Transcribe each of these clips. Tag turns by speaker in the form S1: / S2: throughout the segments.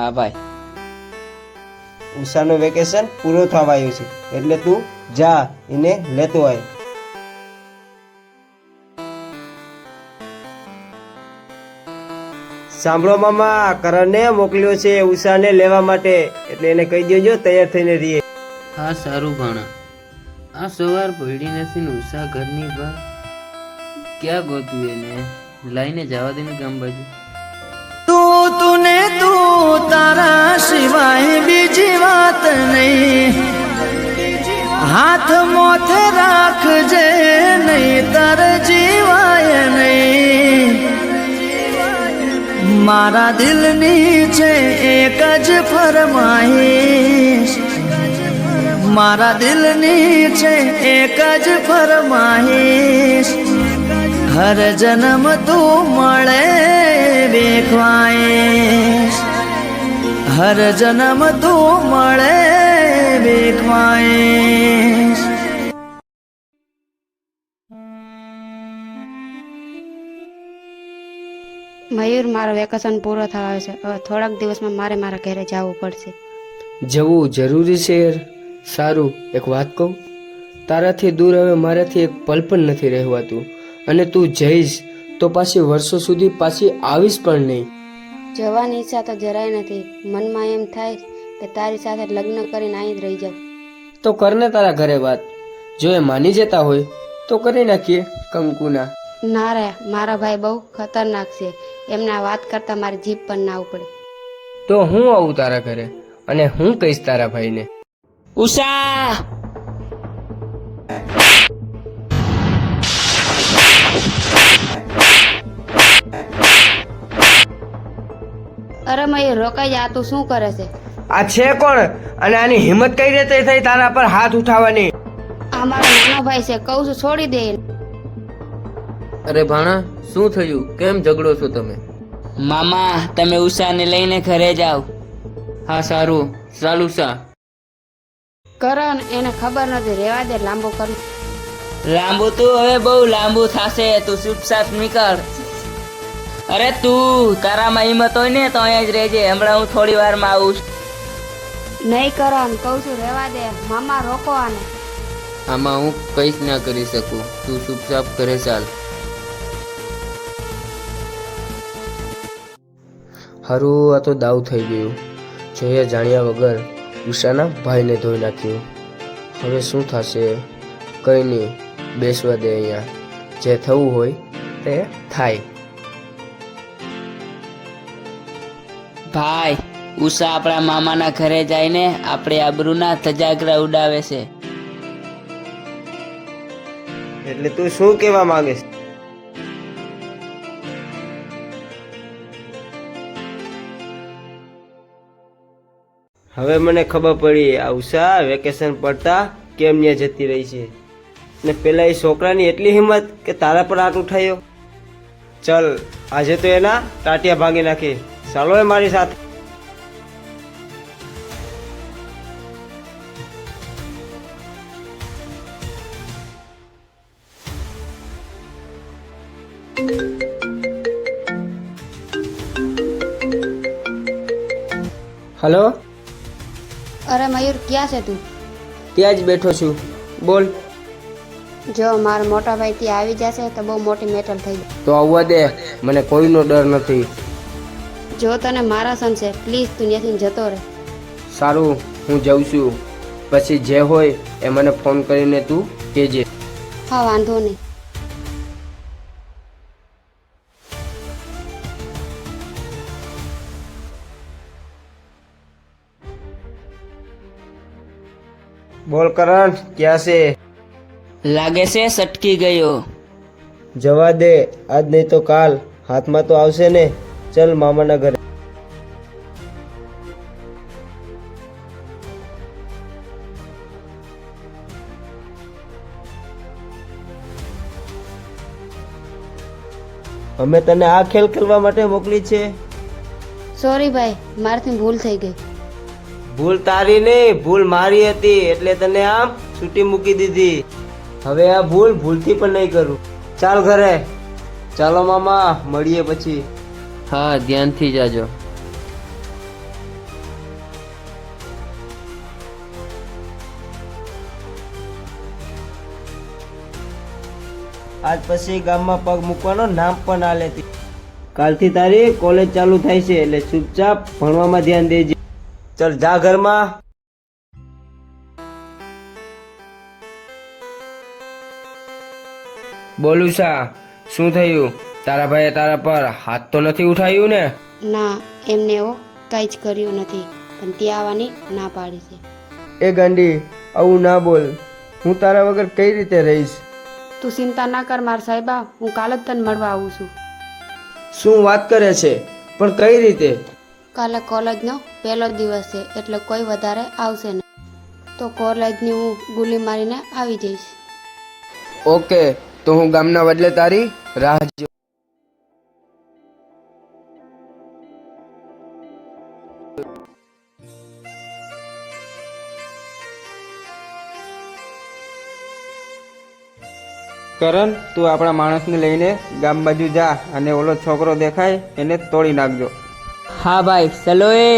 S1: હા ભાઈ.
S2: ઉષાનું વેકેશન પૂરું થવા આવ્યું છે એટલે તું જા એને લેતો આય. સાંભળો મામા, કરણને મોકલ્યો છે ઉષાને લેવા માટે, એટલે એને કહી દેજો તૈયાર થઈને રહીએ.
S1: હા સારું ભાણા. આ સવાર પડી નથી ને ઉષા ઘરની બહાર ક્યાં ગોતું એને લઈને જવા દે ને ગામ બાજુ.
S3: તું તારા સિવાય બીજી વાત નહીં, હાથ મોથે રાખજે નહીં તાર જીવાય નહીં. મારા દિલની છે એક જ ફરમાઈશ, મારા દિલની છે એક જ ફરમાઈશ, હર જન્મ તું મળે બેખવાઈશ, હર જન્મ તું મળે બેખવાઈશ.
S4: મયુર, મારો વેકેશન પૂરો થવા આવ્યો છે. હવે થોડાક દિવસમાં મારે મારા ઘરે જવું પડશે.
S5: જવું જરૂરી છે યાર. સારું, એક વાત કહું, તારાથી દૂર હવે મારાથી એક પલ પણ નથી રહેવાતું, અને તું જઈશ તો પાછી વર્ષો સુધી પાછી આવીશ પણ નહીં.
S4: જવાની ઈચ્છા તો જરાય નથી. મનમાં એમ થાય કે તારી સાથે લગ્ન કરીને અહીં જ રહી જાઉં.
S5: તો કરને તારા ઘરે વાત. જો એ માની જતા હોય તો કરી નાખીએ કંકુના.
S4: ના રે, મારા ભાઈ બહુ ખતરનાક છે. એમના વાત કરતા મારી જીભ પણ ના ઉપડે.
S5: તો હું આવું તારા ઘરે અને હું કહીશ તારા ભાઈને.
S1: ઉષા!
S4: અરે મયુર, રોકાઈ જા. તું શું કરે છે?
S5: આ છે કોણ અને આની હિંમત કઈ રીતે થઈ તારા પર હાથ ઉઠાવવાની?
S4: આ મારો નાનો ભાઈ છે, કહું છું છોડી દે.
S1: અરે ભાણા, શું થયું? કેમ ઝઘડો છો તમે? મામા, તમે ઉષાને લઈને ઘરે જાઓ. હા સારું, ચાલ ઉષા.
S4: કરણ, એને ખબર નથી, રેવા દે. લાંબુ કર.
S1: લાંબુ તું હવે બહુ લાંબુ થશે. તું ચૂપચાપ નીકળ. અરે તું, તારામાં હિંમત હોય ને તો અહીંયા જ રહેજે. હમણાં હું થોડી વારમાં આવું.
S4: નહીં કરણ, કહું છું રેવા દે. મામા, રોકો આને.
S1: આમાં હું કંઈ જ ના કરી શકું. તું ચૂપચાપ ઘરે ચાલ.
S5: હારું, આ તો દાવ થઈ ગયું. જોયા જાણ્યા વગર ઉષાના ભાઈને ધોઈ નાખ્યું. હવે શું થશે? કંઈ નહીં, બેસવા દે અહીંયા. જે થવું હોય તે થાય.
S1: ભાઈ, ઉષા આપણા મામાના ઘરે જઈને આપણે આબરૂના ધજાગરા ઉડાવે છે.
S2: એટલે તું શું કહેવા માંગે છે? હવે મને ખબર પડી આ ઉષા વેકેશન પડતા કેમ ત્યાં જતી રહી છે. ને પેલા એ છોકરાની એટલી હિંમત કે તારા પર હાથ ઉઠાયો. ચલ, આજે તો એના ટાટિયા ભાંગી નાખી. ચાલો એ મારી સાથે.
S5: હલો,
S4: અરે મયુર, ક્યાં છે તું?
S5: ત્યાં જ બેઠો છું. બોલ.
S4: જો મારા મોટા ભાઈ ત્યાં આવી જશે તો બહુ મોટી મેટર થઈ જાય.
S5: તો આવવા દે, મને કોઈનો ડર નથી.
S4: જો તને મારા સન છે, પ્લીઝ તું ત્યાંથી જતો રહે.
S5: સારું, હું જાઉં છું. પછી જે હોય એ મને ફોન કરીને તું કહેજે.
S4: હા, વાંધો નહીં.
S2: બોલ કરણ, ક્યાં છે?
S1: લાગે છે સટકી ગયો.
S2: જવા દે, આજ નહીં તો કાલ હાથમાં તો આવશે ને. ચલ મામાના ઘરે. અમે તને આ ખેલ ખેલવા માટે મોકલી છે.
S4: સોરી ભાઈ, મારાથી ભૂલ થઈ ગઈ.
S2: ભૂલ તારી નહીં, ભૂલ મારી હતી, એટલે તને આમ છૂટી મૂકી દીધી. હવે આ ભૂલ ભૂલથી પણ નહીં કરું. ચાલ ઘરે. ચાલો મામા, મળીએ પછી.
S1: હા, ધ્યાનથી જાજો.
S2: આજ પછી ગામમાં પગ મૂકવાનો નામ પણ ના લેતી. કાલથી તારી કોલેજ ચાલુ થાય છે એટલે ચૂપચાપ ભણવામાં ધ્યાન દેજે. ચલ જા ઘરમાં.
S5: બોલું શા, શું થયું? તારા ભાઈએ તારા પર હાથ તો નથી ઉઠાવ્યું ને?
S4: ના, એમને એવો કંઈ જ કર્યું નથી, પણ ત્યાં આવવાની ના પાડી છે.
S5: એ ગાંડી, આવું ના બોલ. હું તારા વગર કઈ રીતે રહીશ?
S4: તું ચિંતા ના કર મારા સાહેબા, હું કાલે જ તને મળવા આવું છું.
S5: શું વાત કરે છે? પણ કઈ રીતે?
S4: કાલે કોલેજનો પહેલો દિવસ છે એટલે કોઈ વધારે આવશે નહીં, તો કોલેજની હું ગુલી મારીને આવી જઈશ.
S5: ઓકે, તો હું ગામના બદલે તારી રાહ જો.
S6: કરણ, તું આપણા માણસને લઈને ગામ બાજુ જા અને ઓલો છોકરો દેખાય એને તોડી નાખજો.
S1: હા ભાઈ, ચલો એ.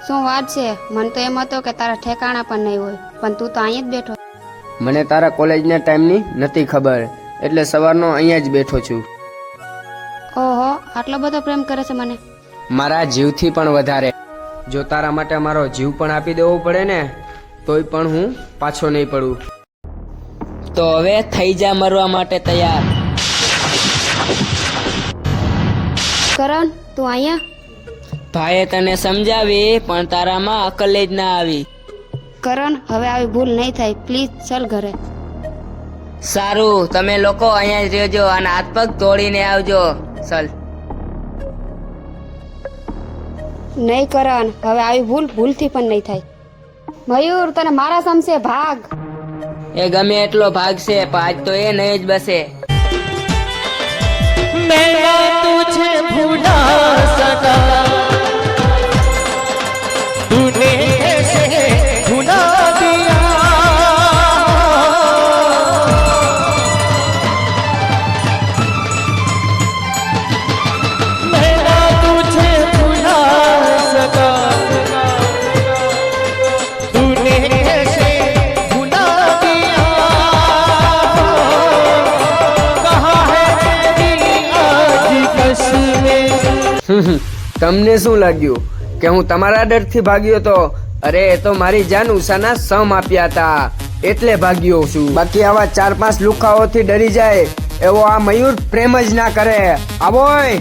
S4: શું વાત છે? મને તો એમ હતો કે તારા ઠેકાણા પણ નહીં હોય, પણ તું તો અહીંયા જ બેઠો.
S5: મને તારા કોલેજના ટાઈમની નથી ખબર, એટલે સવારનો અહીંયા જ બેઠો છું.
S4: ઓહો, આટલો બધો પ્રેમ કરે છે મને?
S5: મારા જીવથી પણ વધારે. જો તારા માટે મારો જીવ પણ આપી દેવો પડે ને, તોય પણ હું પાછો નહીં પડું.
S1: તો હવે થઈ જા મરવા માટે તૈયાર.
S4: કરણ, તું અહીંયા?
S1: ભાઈએ તને સમજાવી પણ તારામાં અકલ જ ના આવી.
S4: કરણ, હવે આવી ભૂલ નહીં થાય, પ્લીઝ ચાલ ઘરે.
S1: સારું, તમે લોકો અહીંયા જ રહેજો અને હાથ પગ તોડીને આવજો. ચલ.
S4: નહીં કરણ, હવે આવી ભૂલ ભૂલથી પણ નહીં થાય. મયુર, તને મારા સમશે ભાગ.
S1: એ ગમે એટલો ભાગ છે પણ આજ તો એ નહીં જ બસે.
S5: તમને શું લાગ્યું કે હું તમારા ડરથી ભાગ્યો તો? અરે એ તો મારી જાન ઉષાના સમ આપ્યા હતા એટલે ભાગ્યો છું. બાકી આવા 4-5 લુખાઓથી ડરી જાય એવો આ મયુર પ્રેમ જ ના કરે. આવોય.